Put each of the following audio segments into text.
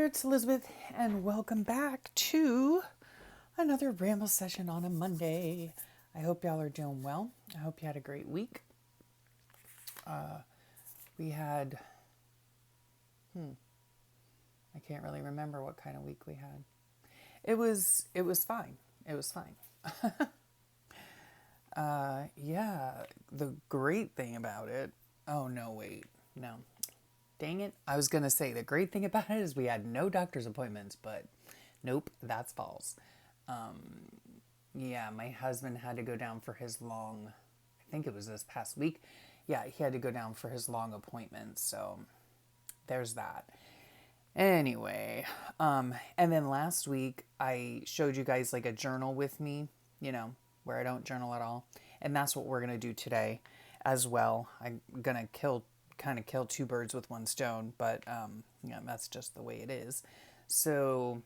there, it's Elizabeth, and welcome back to another Ramble session on a Monday. I hope y'all are doing well. I hope you had a great week. We had, I can't really remember what kind of week we had. It was fine. It was fine. Yeah, the great thing about it, oh no, wait, no. Dang it. I was going to say the great thing about it is we had no doctor's appointments, but nope, that's false. Yeah, my husband had to go down for his long, I think it was this past week. Yeah, he had to go down for his long appointment. So there's that. Anyway, and then last week I showed you guys like a journal with me, where I don't journal at all. And that's what we're going to do today as well. I'm going to kind of kill two birds with one stone, but that's just the way it is. So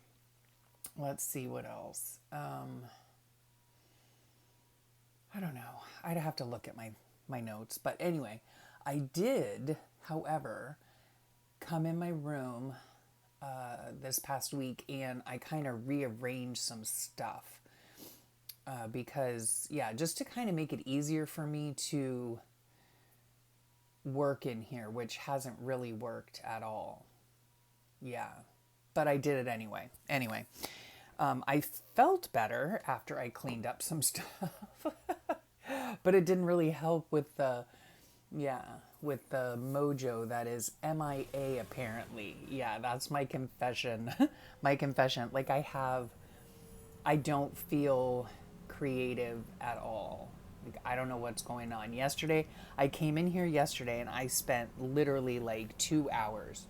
let's see what else. I don't know. I'd have to look at my notes. But anyway, I did, however, come in my room this past week and I kind of rearranged some stuff. Because, just to kind of make it easier for me to work in here, which hasn't really worked at all. Yeah, but I did it anyway. Anyway, I felt better after I cleaned up some stuff, but it didn't really help with the Mojo that is MIA apparently. Yeah, that's my confession. My confession. Like I don't feel creative at all. Like, I don't know what's going on. I came in here yesterday and I spent literally like 2 hours.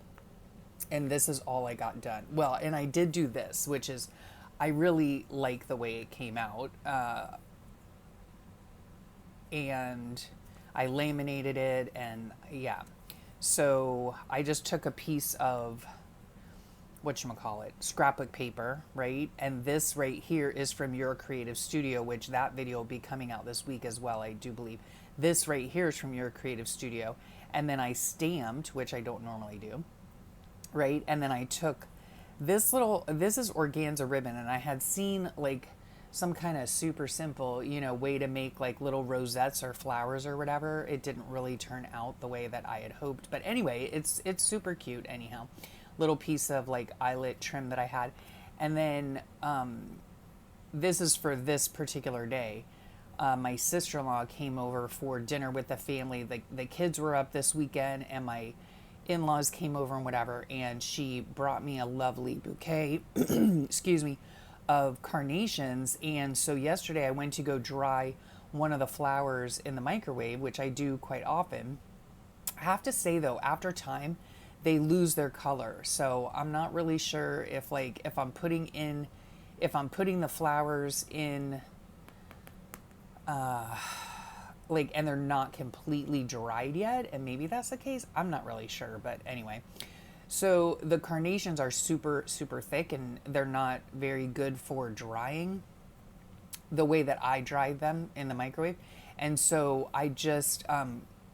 And this is all I got done. Well, and I did do this, which is, I really like the way it came out. And I laminated it and yeah. So I just took a piece of, scrapbook paper, right? And this right here is from Your Creative Studio, which that video will be coming out this week as well, I do believe. This right here is from Your Creative Studio. And then I stamped, which I don't normally do, right? And then I took this is organza ribbon, and I had seen like some kind of super simple, way to make like little rosettes or flowers or whatever. It didn't really turn out the way that I had hoped. But anyway, it's super cute anyhow. Little piece of like eyelet trim that I had. And then this is for this particular day. My sister-in-law came over for dinner with the family. The kids were up this weekend and my in-laws came over and whatever. And she brought me a lovely bouquet, excuse me, of carnations. And so yesterday I went to go dry one of the flowers in the microwave, which I do quite often. I have to say though, after time, they lose their color. So I'm not really sure if I'm putting the flowers in, and they're not completely dried yet, and maybe that's the case. I'm not really sure, but anyway. So the carnations are super, super thick and they're not very good for drying the way that I dried them in the microwave. And so I just,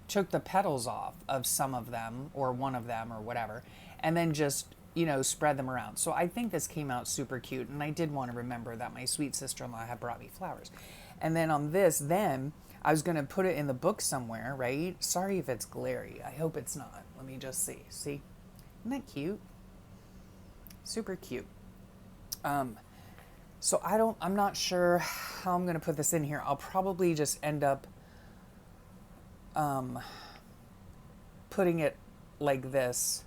took the petals off of some of them or one of them or whatever, and then just, spread them around. So I think this came out super cute, and I did want to remember that my sweet sister-in-law had brought me flowers. And then on this, then I was going to put it in the book somewhere, right? Sorry if it's glary. I hope it's not. Let me just see. See? Isn't that cute? Super cute. So I'm not sure how I'm going to put this in here. I'll probably just end up putting it like this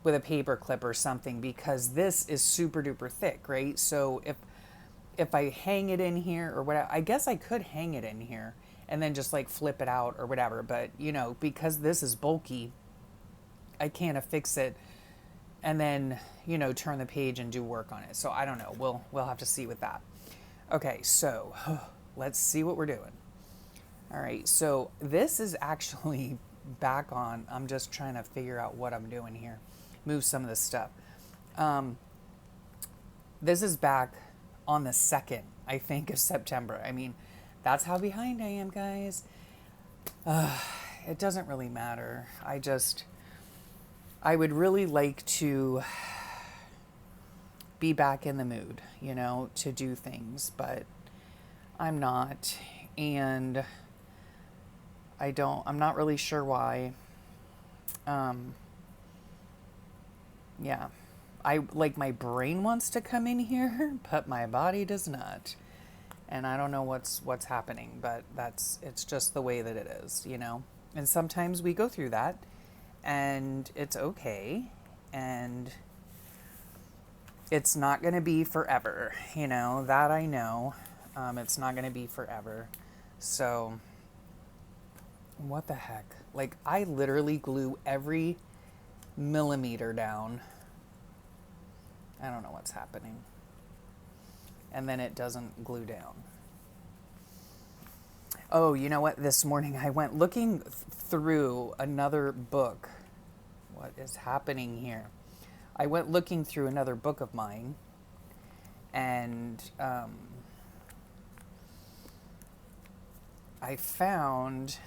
with a paper clip or something, because this is super duper thick, right? So if I hang it in here or whatever, I guess I could hang it in here and then just like flip it out or whatever, but because this is bulky, I can't affix it and then turn the page and do work on it. So I don't know, we'll have to see with that. Okay, so let's see what we're doing. All right, so this is actually back on. I'm just trying to figure out what I'm doing here. Move some of this stuff. This is back on the 2nd, I think, of September. I mean, that's how behind I am, guys. It doesn't really matter. I would really like to be back in the mood, you know, to do things, but I'm not. And I'm not really sure why. Yeah. My brain wants to come in here, but my body does not. And I don't know what's happening, but it's just the way that it is, you know? And sometimes we go through that and it's okay. And it's not going to be forever, you know, that I know. It's not going to be forever. So what the heck? Like, I literally glue every millimeter down. I don't know what's happening. And then it doesn't glue down. Oh, you know what? This morning I went looking through another book. What is happening here? I went looking through another book of mine, and I found,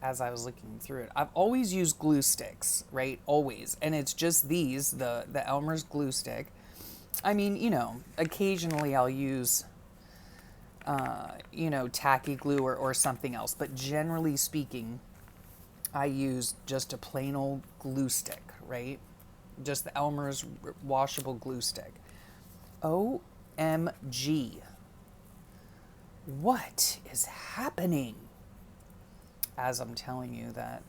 as I was looking through it, I've always used glue sticks, right? Always. And it's just these, the Elmer's glue stick. I mean, you know, occasionally I'll use, you know, tacky glue or something else. But generally speaking, I use just a plain old glue stick, right? Just the Elmer's washable glue stick. OMG. What is happening? As I'm telling you that.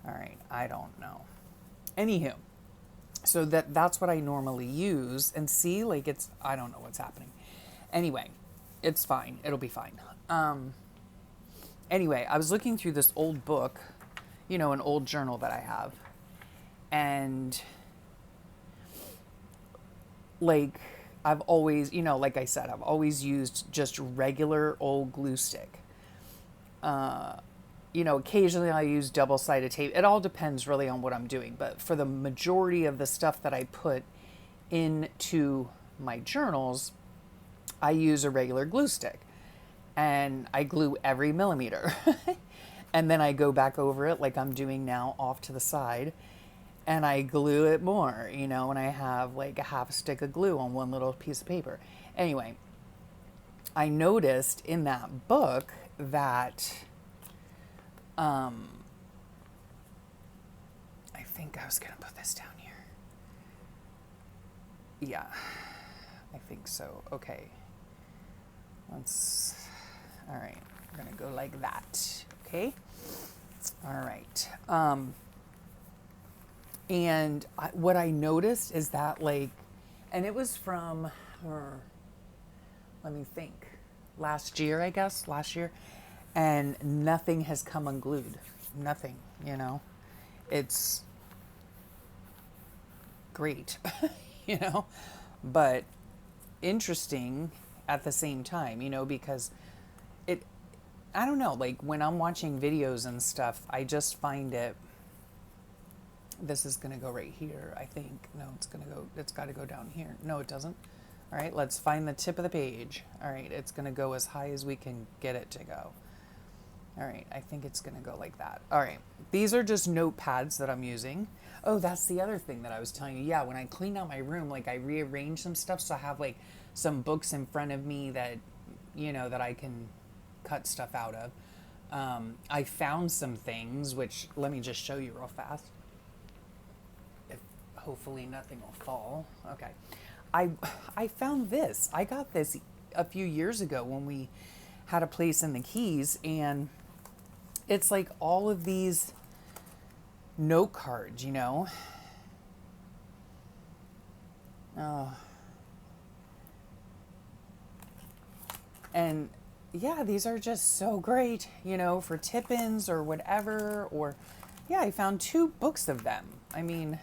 All right, I don't know. Anywho, so that's what I normally use. And see, like, I don't know what's happening. Anyway, it's fine. It'll be fine. Anyway, I was looking through this old book, you know, an old journal that I have. And, like, I've always, you know, like I said, I've always used just regular old glue stick. You know, occasionally I use double-sided tape. It all depends really on what I'm doing. But for the majority of the stuff that I put into my journals, I use a regular glue stick. And I glue every millimeter. And then I go back over it like I'm doing now off to the side. And I glue it more, you know, and I have like a half a stick of glue on one little piece of paper. Anyway, I noticed in that book that I think I was going to put this down here. Yeah, I think so. Okay. All right, we're going to go like that. Okay. All right. And what I noticed is that, like, and it was from, let me think, last year, and nothing has come unglued. Nothing, you know. It's great, you know, but interesting at the same time, you know, because I don't know, like when I'm watching videos and stuff, I just find it, this is going to go right here, I think. No, it's got to go down here. No, it doesn't. All right, let's find the tip of the page. All right, it's going to go as high as we can get it to go. All right, I think it's going to go like that. All right, these are just notepads that I'm using. Oh, that's the other thing that I was telling you. Yeah, when I cleaned out my room, like I rearranged some stuff so I have like some books in front of me that, you know, that I can cut stuff out of. I found some things, which let me just show you real fast. Hopefully nothing will fall. Okay. I found this. I got this a few years ago when we had a place in the Keys, and it's like all of these note cards, you know. And yeah, these are just so great, you know, for tip-ins or whatever. Or yeah, I found 2 books of them. I mean,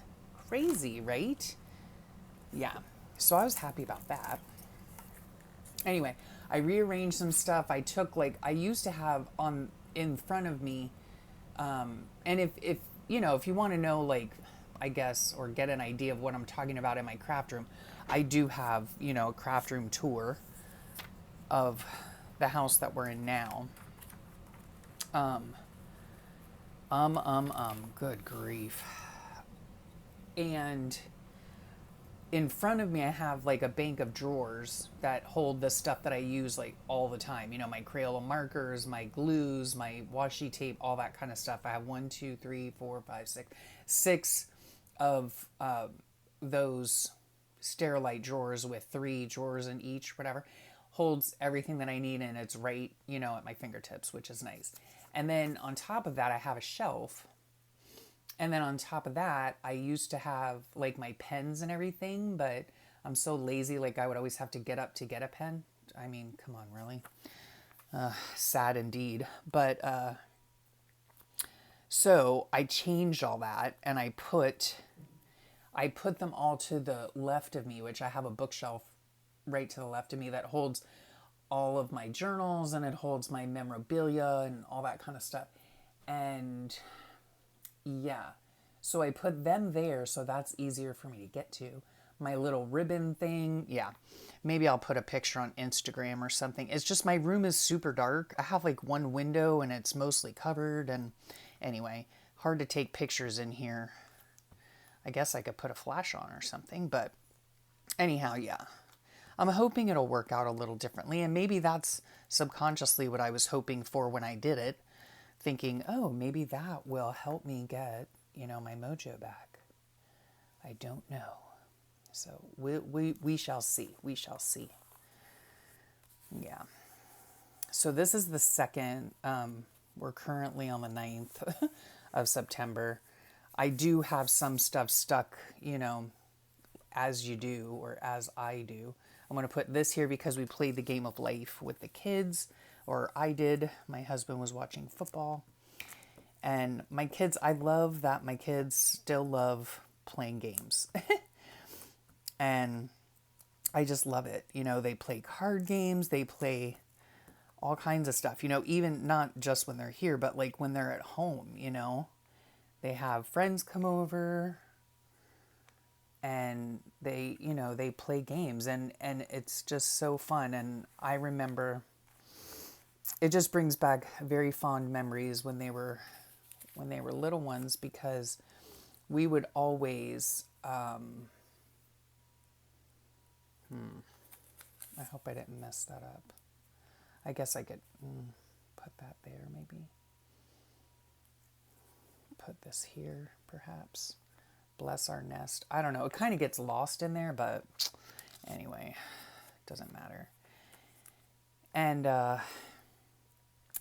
crazy, right? Yeah, so I was happy about that. Anyway, I rearranged some stuff. I took, like, I used to have on in front of me, and if you know, if you want to know, like, I guess, or get an idea of what I'm talking about in my craft room, I do have, you know, a craft room tour of the house that we're in now. Good grief. And, you know, in front of me, I have like a bank of drawers that hold the stuff that I use like all the time. You know, my Crayola markers, my glues, my washi tape, all that kind of stuff. I have one, two, three, four, five, six of those Sterilite drawers with 3 drawers in each, whatever. Holds everything that I need, and it's right, you know, at my fingertips, which is nice. And then on top of that, I have a shelf, and then on top of that, I used to have like my pens and everything, but I'm so lazy. Like I would always have to get up to get a pen. I mean, come on, really? Sad indeed. But so I changed all that, and I put them all to the left of me, which I have a bookshelf right to the left of me that holds all of my journals, and it holds my memorabilia and all that kind of stuff. And yeah. So I put them there so that's easier for me to get to. My little ribbon thing. Yeah. Maybe I'll put a picture on Instagram or something. It's just my room is super dark. I have like one window and it's mostly covered. And anyway, hard to take pictures in here. I guess I could put a flash on or something. But anyhow, yeah. I'm hoping it'll work out a little differently. And maybe that's subconsciously what I was hoping for when I did it. Thinking, oh, maybe that will help me get, you know, my mojo back. I don't know. So we shall see. We shall see. Yeah. So this is the second. We're currently on the 9th of September. I do have some stuff stuck, you know, as you do or as I do. I'm going to put this here because we played the game of life with the kids, or I did. My husband was watching football. And my kids, I love that my kids still love playing games. And I just love it. You know, they play card games, they play all kinds of stuff, you know, even not just when they're here, but like when they're at home, you know. They have friends come over and they, you know, they play games, and it's just so fun. And I remember it just brings back very fond memories when they were little ones, because we would always I hope I didn't mess that up. I guess I could put that there, maybe. Put this here, perhaps. Bless our nest. I don't know. It kind of gets lost in there, but anyway, doesn't matter. And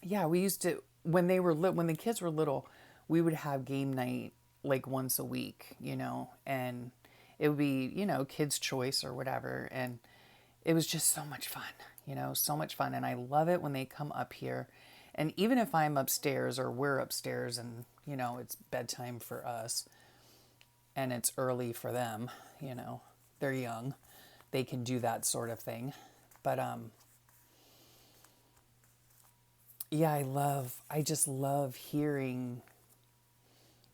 yeah, we used to, when the kids were little, we would have game night like once a week, you know, and it would be, you know, kids' choice or whatever. And it was just so much fun, you know, so much fun. And I love it when they come up here. And even if I'm upstairs or we're upstairs and, you know, it's bedtime for us and it's early for them, you know, they're young, they can do that sort of thing. But, yeah, I just love hearing,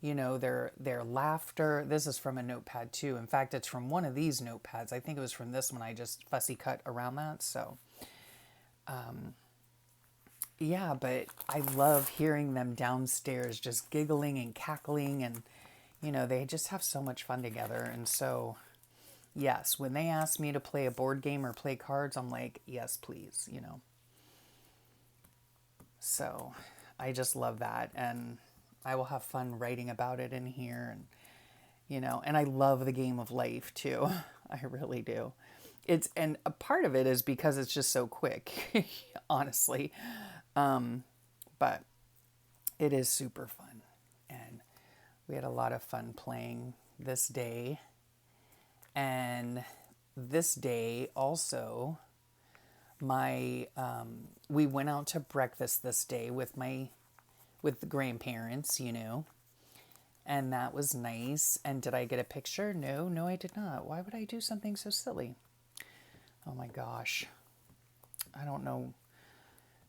you know, their laughter. This is from a notepad too. In fact, it's from one of these notepads. I think it was from this one. I just fussy cut around that. So, yeah, but I love hearing them downstairs just giggling and cackling, and, you know, they just have so much fun together. And so, yes, when they ask me to play a board game or play cards, I'm like, yes, please, you know. So I just love that. And I will have fun writing about it in here. And, you know, and I love the game of life too. I really do. And a part of it is because it's just so quick, honestly. But it is super fun. And we had a lot of fun playing this day. And this day also, we went out to breakfast this day with the grandparents, you know, and that was nice. And did I get a picture? No, I did not. Why would I do something so silly? Oh my gosh. I don't know.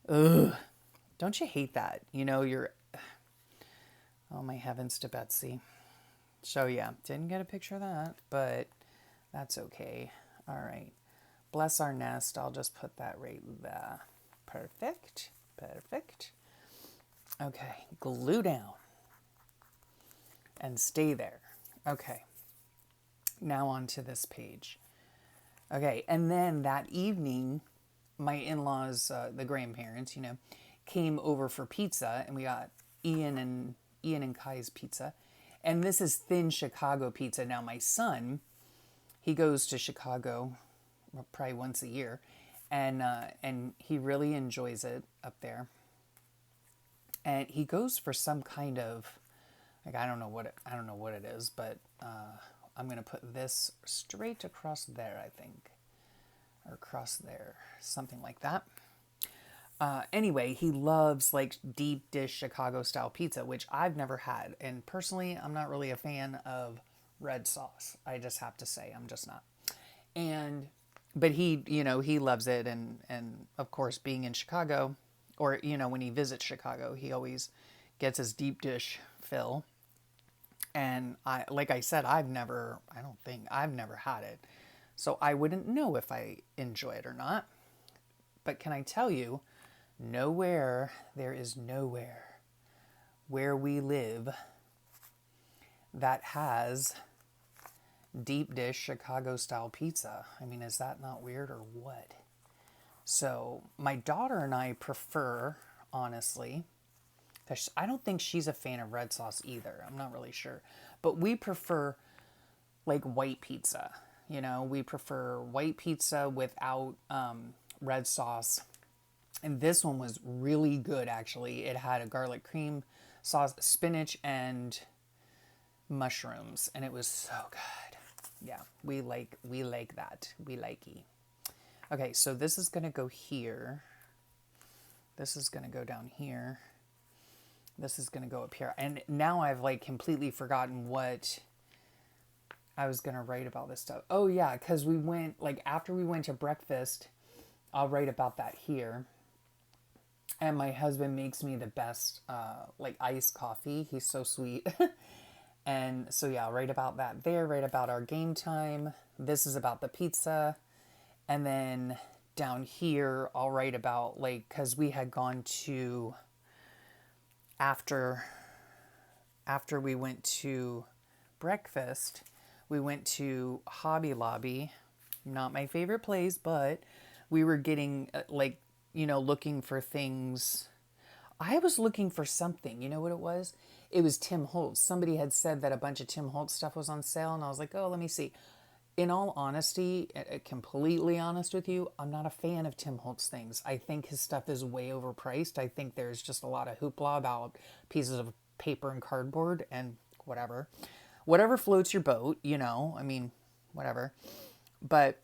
Ugh. Don't you hate that? You know, oh my heavens to Betsy. So yeah, didn't get a picture of that, but that's okay. All right. Bless our nest. I'll just put that right there. Perfect. Okay, glue down and stay there. Okay. Now on to this page. Okay, and then that evening, my in-laws, the grandparents, came over for pizza, and we got Ian and Kai's pizza. And this is thin Chicago pizza. Now my son, he goes to Chicago probably once a year, and he really enjoys it up there. And he goes for some kind of, like, I don't know what it is, but I'm gonna put this straight across there, I think, or across there, something like that. Anyway, he loves like deep dish Chicago style pizza, which I've never had. And personally, I'm not really a fan of red sauce. I just have to say, I'm just not. But he loves it. And of course, being in Chicago, or, when he visits Chicago, he always gets his deep dish fill. And like I said, I've never had it. So I wouldn't know if I enjoy it or not. But can I tell you, there is nowhere where we live that has deep dish Chicago style pizza. I mean, is that not weird or what? So my daughter and I prefer, honestly, because I don't think she's a fan of red sauce either. I'm not really sure. But we prefer like white pizza. We prefer white pizza without red sauce. And this one was really good, actually. It had a garlic cream sauce, spinach, and mushrooms. And it was so good. Yeah, we like that. We likey. Okay, so this is going to go here. This is going to go down here. This is going to go up here. And now I've like completely forgotten what I was going to write about this stuff. Oh yeah, because we went, like after we went to breakfast, I'll write about that here. And my husband makes me the best like iced coffee. He's so sweet. And so yeah, I'll write about that there, write about our game time. This is about the pizza. And then down here, I'll write about like, because we had gone to, after we went to breakfast, we went to Hobby Lobby. Not my favorite place, but we were getting looking for things. I was looking for something. You know what it was? It was Tim Holtz. Somebody had said that a bunch of Tim Holtz stuff was on sale, and I was like, oh, let me see. In all honesty, completely honest with you, I'm not a fan of Tim Holtz things. I think his stuff is way overpriced. I think there's just a lot of hoopla about pieces of paper and cardboard and whatever. Whatever floats your boat, I mean, whatever. But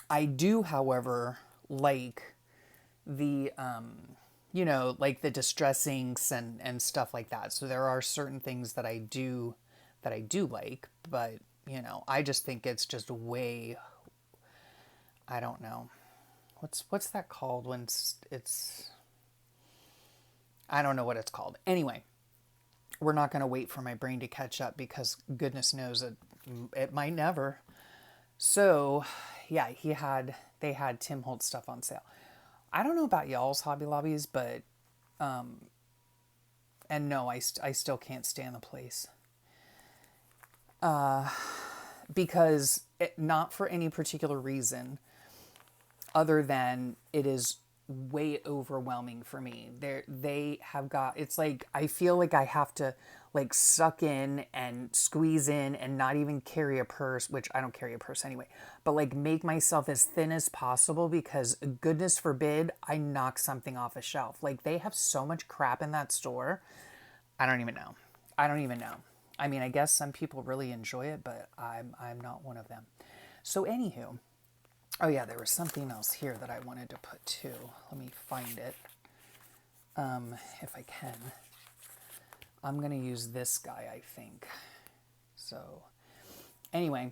I do, however, like the, like the distress inks and stuff like that. So there are certain things that I do like, but I just think it's just way, I don't know. What's that called when it's, I don't know what it's called. Anyway, we're not going to wait for my brain to catch up because goodness knows it might never. So yeah, they had Tim Holtz stuff on sale. I don't know about y'all's Hobby Lobbies, but, and no, I still can't stand the place. Because not for any particular reason other than it is way overwhelming for me. They have got, it's like, I feel like I have to like suck in and squeeze in and not even carry a purse, which I don't carry a purse anyway, but like make myself as thin as possible because goodness forbid I knock something off a shelf. Like they have so much crap in that store. I don't even know. I mean, I guess some people really enjoy it, but I'm not one of them. So anywho, oh yeah, there was something else here that I wanted to put too. Let me find it, if I can. I'm going to use this guy, I think. So anyway,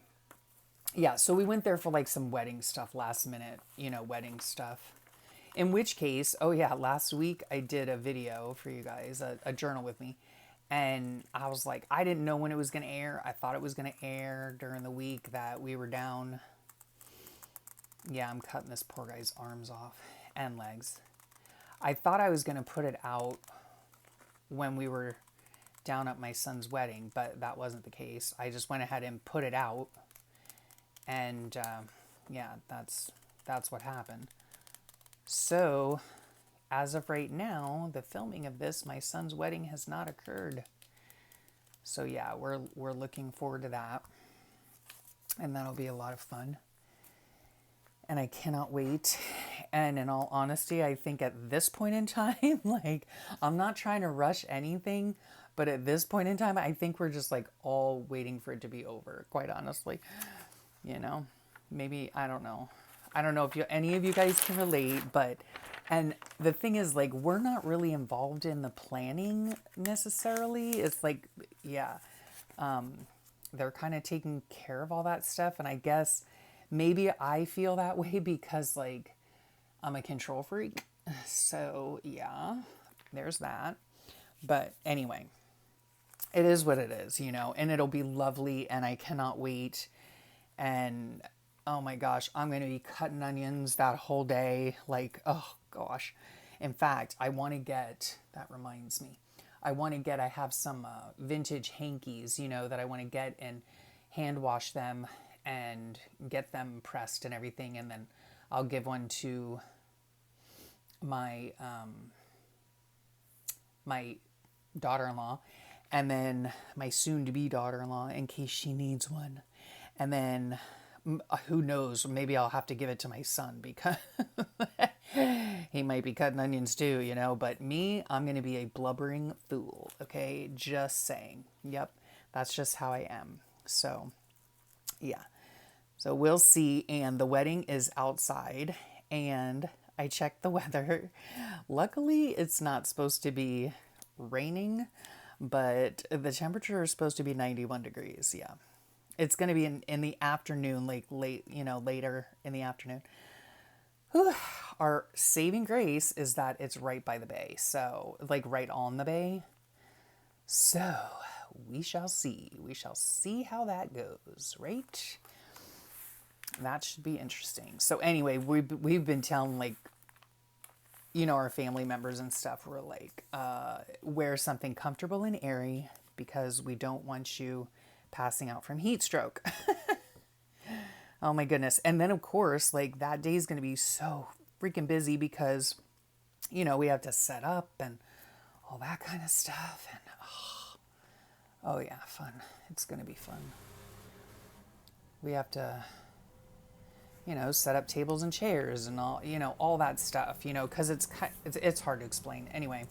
yeah, so we went there for like some wedding stuff, last minute, wedding stuff. In which case, oh yeah, last week I did a video for you guys, a journal with me. And I was like, I didn't know when it was going to air. I thought it was going to air during the week that we were down. Yeah, I'm cutting this poor guy's arms off and legs. I thought I was going to put it out when we were down at my son's wedding, but that wasn't the case. I just went ahead and put it out, and yeah, that's what happened. So as of right now, the filming of this, my son's wedding has not occurred. So yeah, we're looking forward to that, and that'll be a lot of fun. And I cannot wait. And in all honesty, I think at this point in time, like, I'm not trying to rush anything, but at this point in time, I think we're just like all waiting for it to be over, quite honestly. You know, maybe, I don't know. I don't know if any of you guys can relate, but, and the thing is, like, we're not really involved in the planning necessarily. It's like, yeah, they're kind of taking care of all that stuff. And I guess maybe I feel that way because, like, I'm a control freak. So, yeah, there's that. But anyway, it is what it is, you know, and it'll be lovely, and I cannot wait. And oh my gosh, I'm going to be cutting onions that whole day. Like, oh gosh. In fact, I want to get, that reminds me, I have some vintage hankies, you know, that I want to get and hand wash them and get them pressed and everything. And then I'll give one to my, my daughter-in-law, and then my soon-to-be daughter-in-law in case she needs one. And then who knows, maybe I'll have to give it to my son because he might be cutting onions too, you know. But me, I'm going to be a blubbering fool, okay? Just saying. Yep, that's just how I am. So, yeah. So we'll see. And the wedding is outside, and I checked the weather. Luckily, it's not supposed to be raining, but the temperature is supposed to be 91 degrees. Yeah. It's going to be in the afternoon, like late, you know, later in the afternoon. Whew. Our saving grace is that it's right by the bay. So, like, right on the bay. So, we shall see. We shall see how that goes, right? That should be interesting. So, anyway, we've been telling, like, you know, our family members and stuff, we're like, wear something comfortable and airy because we don't want you passing out from heat stroke. Oh my goodness. And then of course, like, that day is going to be so freaking busy because, you know, we have to set up and all that kind of stuff. And oh yeah, fun. It's going to be fun. We have to, you know, set up tables and chairs and all, you know, all that stuff, you know, because it's hard to explain anyway,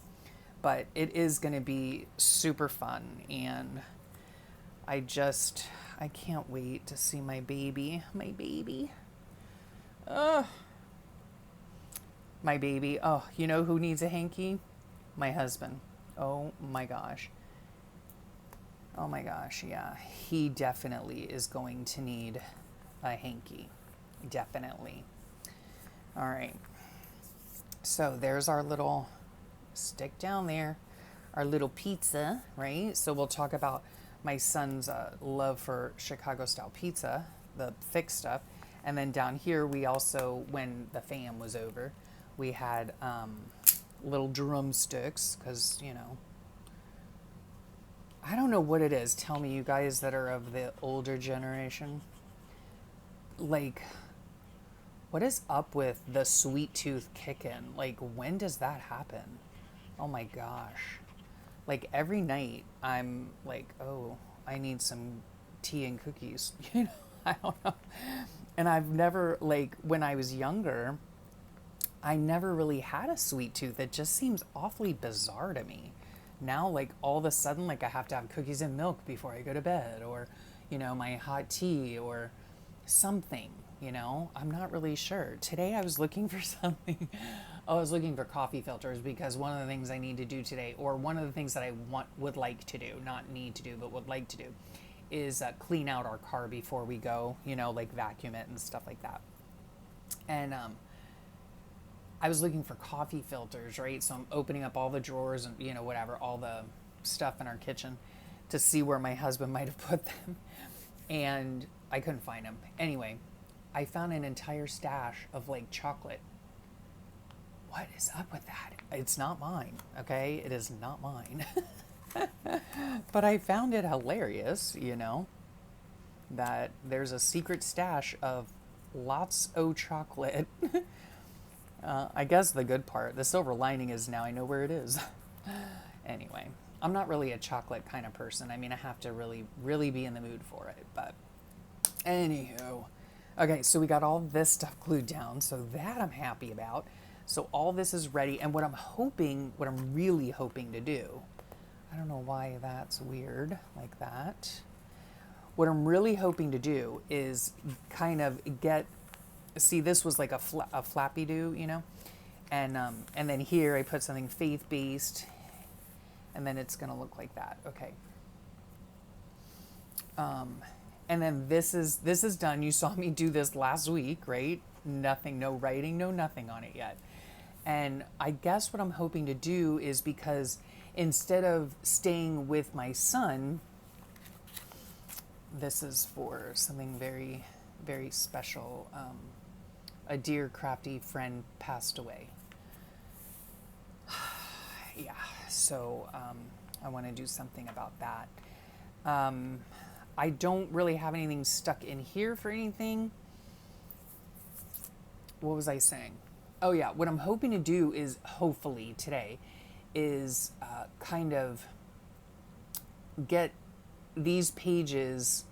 but it is going to be super fun. And I can't wait to see my baby. My baby. My baby. Oh, you know who needs a hanky? My husband. Oh my gosh. Oh my gosh, yeah. He definitely is going to need a hanky. Definitely. All right. So there's our little stick down there. Our little pizza, right? So we'll talk about my son's love for Chicago-style pizza, the thick stuff. And then down here, we also, when the fam was over, we had little drumsticks because, you know, I don't know what it is. Tell me, you guys that are of the older generation. Like, what is up with the sweet tooth kicking? Like, when does that happen? Oh my gosh. Like, every night I'm like, oh, I need some tea and cookies. You know, I don't know. And I've never, like, when I was younger, I never really had a sweet tooth. It just seems awfully bizarre to me. Now, like, all of a sudden, like, I have to have cookies and milk before I go to bed, or, you know, my hot tea or something, you know. I'm not really sure. Today I was looking for something. I was looking for coffee filters because one of the things I need to do today, or one of the things that I would like to do, not need to do, but would like to do, is clean out our car before we go, you know, like vacuum it and stuff like that. And I was looking for coffee filters, right? So I'm opening up all the drawers and, you know, whatever, all the stuff in our kitchen to see where my husband might have put them. And I couldn't find them. Anyway, I found an entire stash of, like, chocolate. What is up with that? It's not mine, okay? It is not mine. But I found it hilarious, you know, that there's a secret stash of lots of chocolate. I guess the good part, the silver lining is now I know where it is. Anyway, I'm not really a chocolate kind of person. I mean, I have to really, really be in the mood for it. But anywho, okay, so we got all this stuff glued down. So that I'm happy about. So all this is ready. And what I'm really hoping to do, I don't know why that's weird like that. What I'm really hoping to do is kind of see, this was like a flappy do, you know? And then here I put something faith-based, and then it's going to look like that. Okay. And then this is done. You saw me do this last week, right? Nothing, no writing, no nothing on it yet. And I guess what I'm hoping to do is, because instead of staying with my son, this is for something very, very special. A dear crafty friend passed away. Yeah, so I want to do something about that. I don't really have anything stuck in here for anything. What was I saying? Oh yeah, what I'm hoping to do is, hopefully today, is kind of get these pages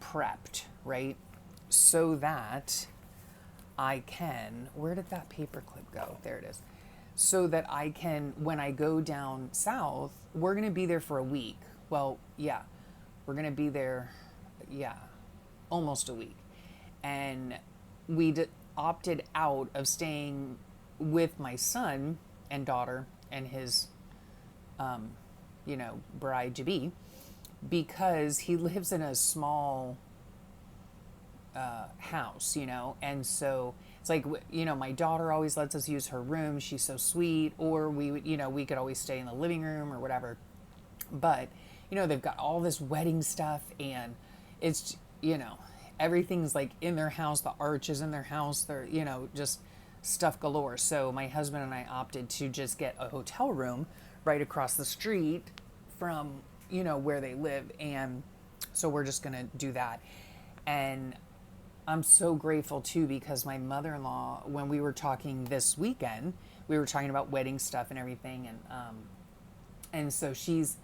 prepped, right? So that I can, where did that paper clip go? There it is. So that I can, when I go down south, we're going to be there for a week. Well, yeah, we're going to be there, yeah, almost a week. And we opted out of staying with my son and daughter and his, bride-to-be, because he lives in a small house, you know, and so it's like, you know, my daughter always lets us use her room. She's so sweet. Or we would, you know, we could always stay in the living room or whatever. But, you know, they've got all this wedding stuff, and it's, you know, everything's like in their house. The arch is in their house. They're, you know, just stuff galore. So my husband and I opted to just get a hotel room right across the street from, you know, where they live. And so we're just going to do that. And I'm so grateful too, because my mother-in-law, when we were talking this weekend, we were talking about wedding stuff and everything. And so she's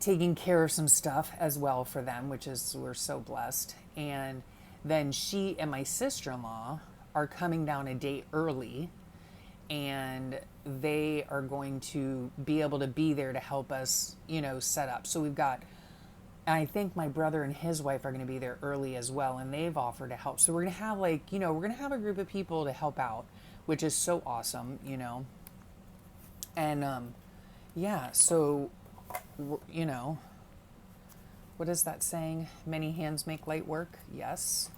taking care of some stuff as well for them, which is, we're so blessed. And then she and my sister-in-law are coming down a day early, and they are going to be able to be there to help us, you know, set up. So we've got, and I think my brother and his wife are going to be there early as well, and they've offered to help. So we're going to have, like, you know, we're going to have a group of people to help out, which is so awesome, you know. And yeah, so, you know, what is that saying? Many hands make light work. Yes.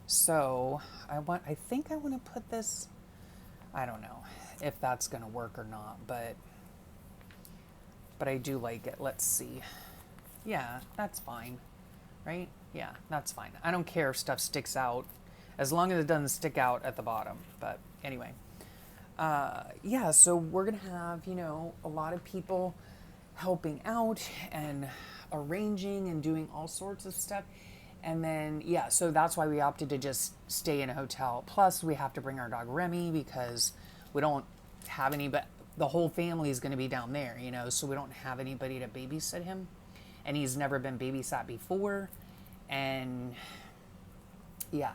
So I think I want to put this, I don't know if that's going to work or not, but I do like it. Let's see. Yeah, that's fine, right? Yeah, that's fine. I don't care if stuff sticks out, as long as it doesn't stick out at the bottom. But anyway, yeah, so we're going to have, you know, a lot of people helping out and arranging and doing all sorts of stuff. And then, yeah, so that's why we opted to just stay in a hotel. Plus, we have to bring our dog Remy, because we don't have any, but the whole family is going to be down there, you know, so we don't have anybody to babysit him. And he's never been babysat before. And yeah,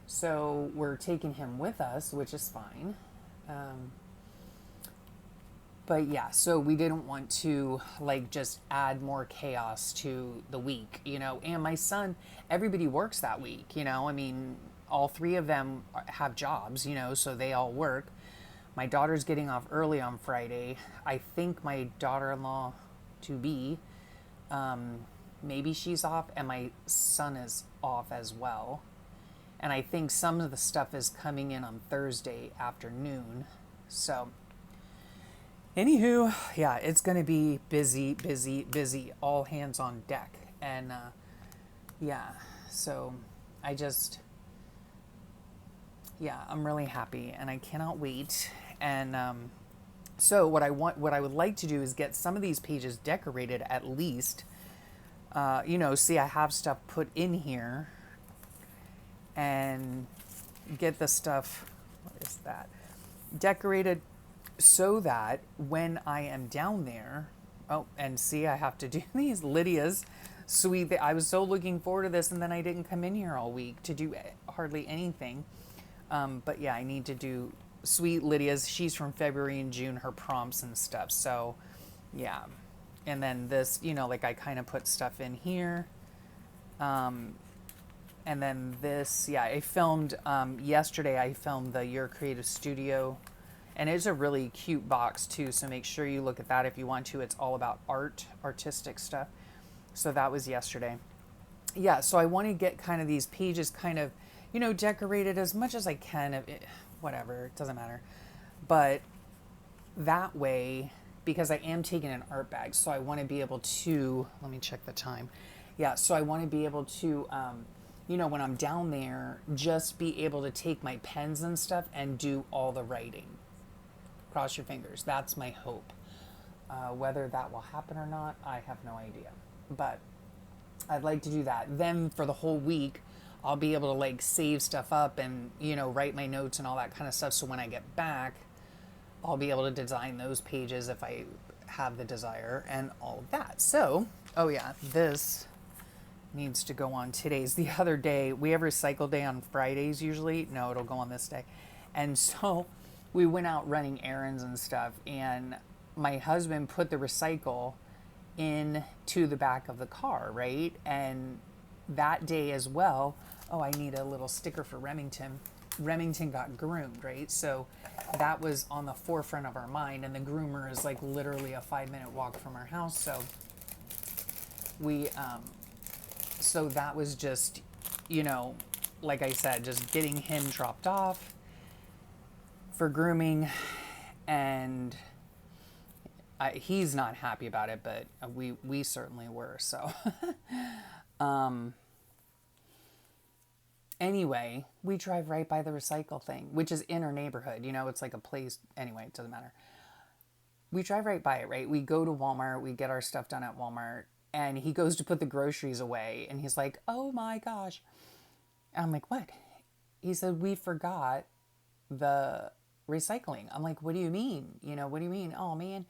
so we're taking him with us, which is fine. But yeah, so we didn't want to, like, just add more chaos to the week, you know. And my son, everybody works that week, you know. I mean, all three of them have jobs, you know, so they all work. My daughter's getting off early on Friday. I think my daughter-in-law to be, maybe she's off, and my son is off as well. And I think some of the stuff is coming in on Thursday afternoon. So anywho, yeah, it's going to be busy, busy, busy, all hands on deck. And yeah, so yeah, I'm really happy, and I cannot wait. And So what I would like to do is get some of these pages decorated at least. You know, see, I have stuff put in here, and get the stuff, what is that, decorated, so that when I am down there, oh, and see, I have to do these Lydia's sweet. I was so looking forward to this, and then I didn't come in here all week to do hardly anything. But yeah, I need to do sweet Lydia's. She's from February and June, her prompts and stuff. So yeah. And then this, you know, like I kind of put stuff in here. And then this, yeah, I filmed, yesterday I filmed the Your Creative Studio. And it's a really cute box too, so make sure you look at that if you want to. It's all about artistic stuff. So that was yesterday. Yeah, so I want to get kind of these pages kind of, you know, decorated as much as I can. Whatever, it doesn't matter. But that way, because I am taking an art bag, so I want to be able to, let me check the time. Yeah, so I want to be able to, you know, when I'm down there, just be able to take my pens and stuff and do all the writing. Cross your fingers. That's my hope. Whether that will happen or not, I have no idea. But I'd like to do that. Then for the whole week, I'll be able to like save stuff up and, you know, write my notes and all that kind of stuff. So when I get back, I'll be able to design those pages if I have the desire and all of that. So, oh yeah, this needs to go on today's. The other day, we have recycle day on Fridays usually. No, it'll go on this day. And so we went out running errands and stuff, and my husband put the recycle into the back of the car, right? And that day as well, oh, I need a little sticker for Remington. Remington got groomed, right? So that was on the forefront of our mind, and the groomer is like literally a 5-minute walk from our house. So we, so that was just, you know, like I said, just getting him dropped off for grooming, and he's not happy about it, but we certainly were. So anyway, we drive right by the recycle thing, which is in our neighborhood. You know, it's like a place. Anyway, it doesn't matter. We drive right by it, right? We go to Walmart. We get our stuff done at Walmart. And he goes to put the groceries away. And he's like, oh my gosh. And I'm like, what? He said, we forgot the recycling. I'm like, what do you mean? You know, what do you mean? Oh man.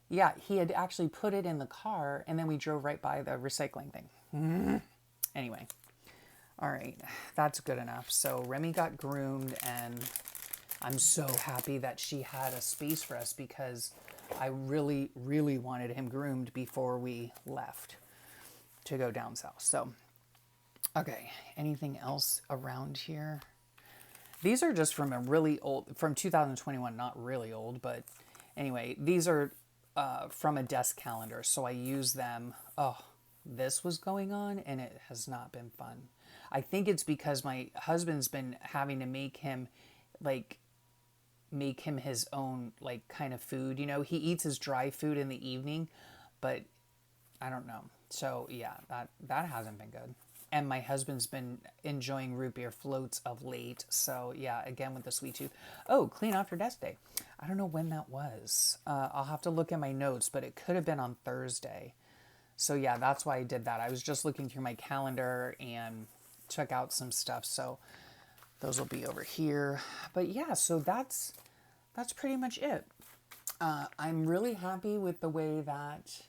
Yeah, he had actually put it in the car, and then we drove right by the recycling thing. Anyway. All right, that's good enough. So Remy got groomed, and I'm so happy that she had a space for us, because I really, really wanted him groomed before we left to go down south. So, okay, anything else around here? These are just from a really old, from 2021, not really old, but anyway, these are from a desk calendar. So I use them. Oh, this was going on, and it has not been fun. I think it's because my husband's been having to make him his own, like, kind of food. You know, he eats his dry food in the evening, but I don't know. So yeah, that hasn't been good. And my husband's been enjoying root beer floats of late. So yeah, again with the sweet tooth. Oh, clean off your desk day. I don't know when that was. I'll have to look at my notes, but it could have been on Thursday. So yeah, that's why I did that. I was just looking through my calendar and check out some stuff. So those will be over here. But yeah, so that's pretty much it. I'm really happy with the way that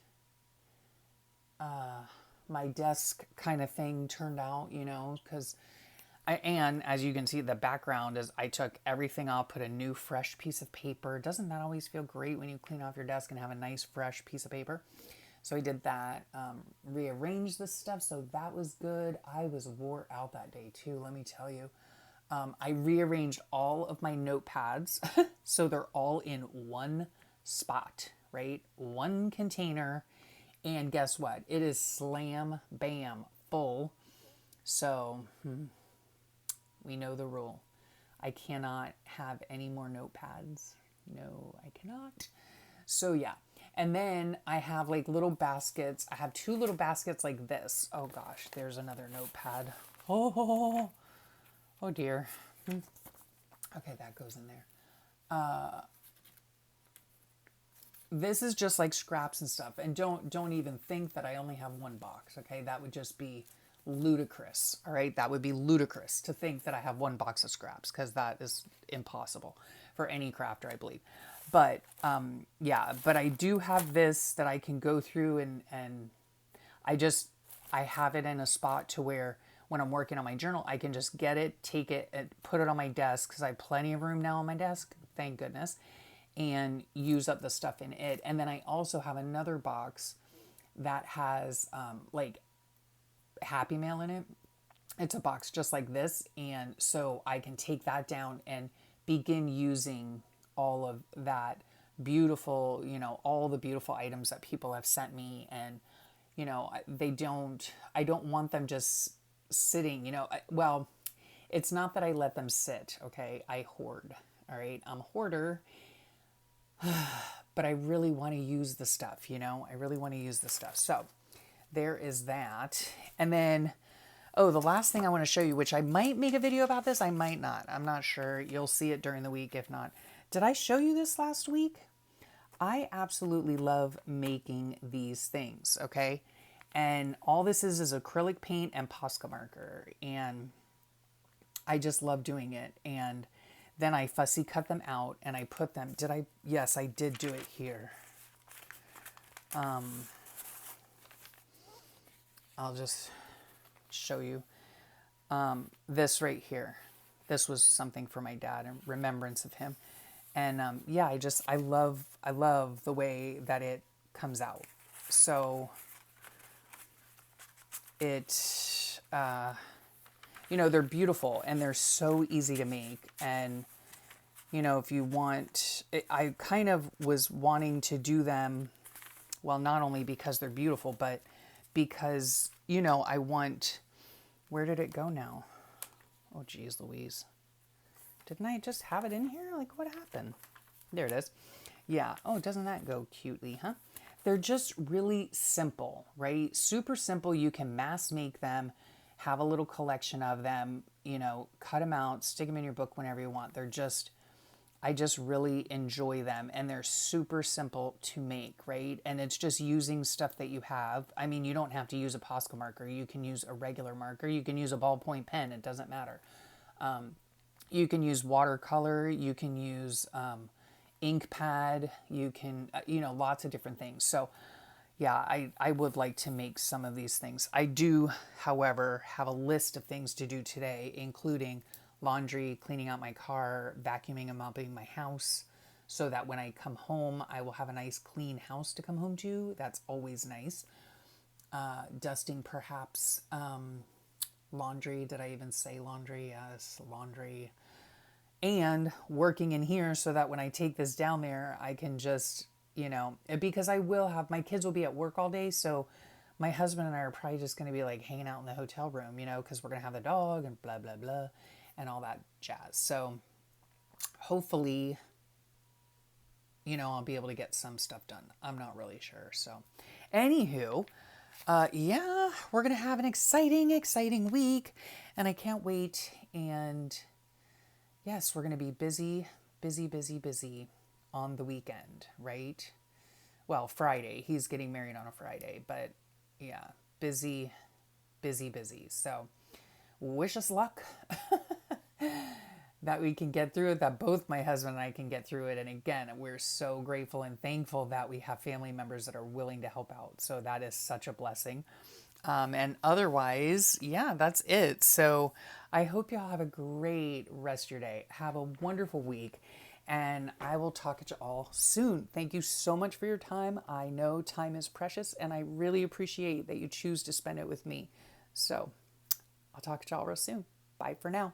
my desk kind of thing turned out, you know, because and as you can see, the background is, I took everything off, put a new fresh piece of paper. Doesn't that always feel great when you clean off your desk and have a nice fresh piece of paper? So I did that, rearranged this stuff, so that was good. I was wore out that day too, let me tell you. I rearranged all of my notepads, so they're all in one spot, right? One container, and guess what? It is slam, bam, full. So, we know the rule. I cannot have any more notepads. No, I cannot. So yeah. And then I have like little baskets. I have 2 little baskets like this. Oh gosh, there's another notepad. Oh dear. Okay, that goes in there. this is just like scraps and stuff. And don't even think that I only have one box, okay? That would just be ludicrous, all right? That would be ludicrous to think that I have one box of scraps, because that is impossible for any crafter, I believe. But yeah, but I do have this that I can go through, and I have it in a spot to where when I'm working on my journal, I can just get it, take it, and put it on my desk, because I have plenty of room now on my desk, thank goodness, and use up the stuff in it. And then I also have another box that has like Happy Mail in it. It's a box just like this, and so I can take that down and begin using all of that beautiful, all the beautiful items that people have sent me. And I don't want them just sitting, well, it's not that I let them sit, okay? I hoard, all right? I'm a hoarder, but I really want to use the stuff, I really want to use the stuff. So there is that. And then, oh, the last thing I want to show you, which I might make a video about this, I might not. I'm not sure. You'll see it during the week, if not. Did I show you this last week? I absolutely love making these things, okay? And all this is acrylic paint and Posca marker. And I just love doing it. And then I fussy cut them out and I put them, yes, I did do it here. I'll just show you this right here. This was something for my dad in remembrance of him. And yeah, I love the way that it comes out. So it, they're beautiful and they're so easy to make. And, if you want, I kind of was wanting to do them, well, not only because they're beautiful, but because, I want, where did it go now? Oh, geez, Louise. Didn't I just have it in here? Like, what happened? There it is. Yeah. Oh, doesn't that go cutely, huh? They're just really simple, right? Super simple. You can mass make them, have a little collection of them, cut them out, stick them in your book whenever you want. I just really enjoy them, and they're super simple to make, right? And it's just using stuff that you have. I mean, you don't have to use a Posca marker. You can use a regular marker. You can use a ballpoint pen. It doesn't matter. You can use watercolor. You can use ink pad. You can, lots of different things. So yeah, I would like to make some of these things. I do, however, have a list of things to do today, including laundry, cleaning out my car, vacuuming and mopping my house, so that when I come home, I will have a nice clean house to come home to. That's always nice. Dusting perhaps, laundry. Did I even say laundry? Yes, laundry. And working in here so that when I take this down there, I can just, because my kids will be at work all day. So my husband and I are probably just going to be like hanging out in the hotel room, because we're going to have the dog and blah, blah, blah, and all that jazz. So hopefully, I'll be able to get some stuff done. I'm not really sure. So anywho, yeah, we're going to have an exciting week, and I can't wait. And yes, we're going to be busy on the weekend, right? Well, Friday. He's getting married on a Friday, but yeah, busy. So wish us luck that we can get through it, that both my husband and I can get through it. And again, we're so grateful and thankful that we have family members that are willing to help out. So that is such a blessing. And otherwise, yeah, that's it. So I hope y'all have a great rest of your day. Have a wonderful week. And I will talk to you all soon. Thank you so much for your time. I know time is precious, and I really appreciate that you choose to spend it with me. So I'll talk to y'all real soon. Bye for now.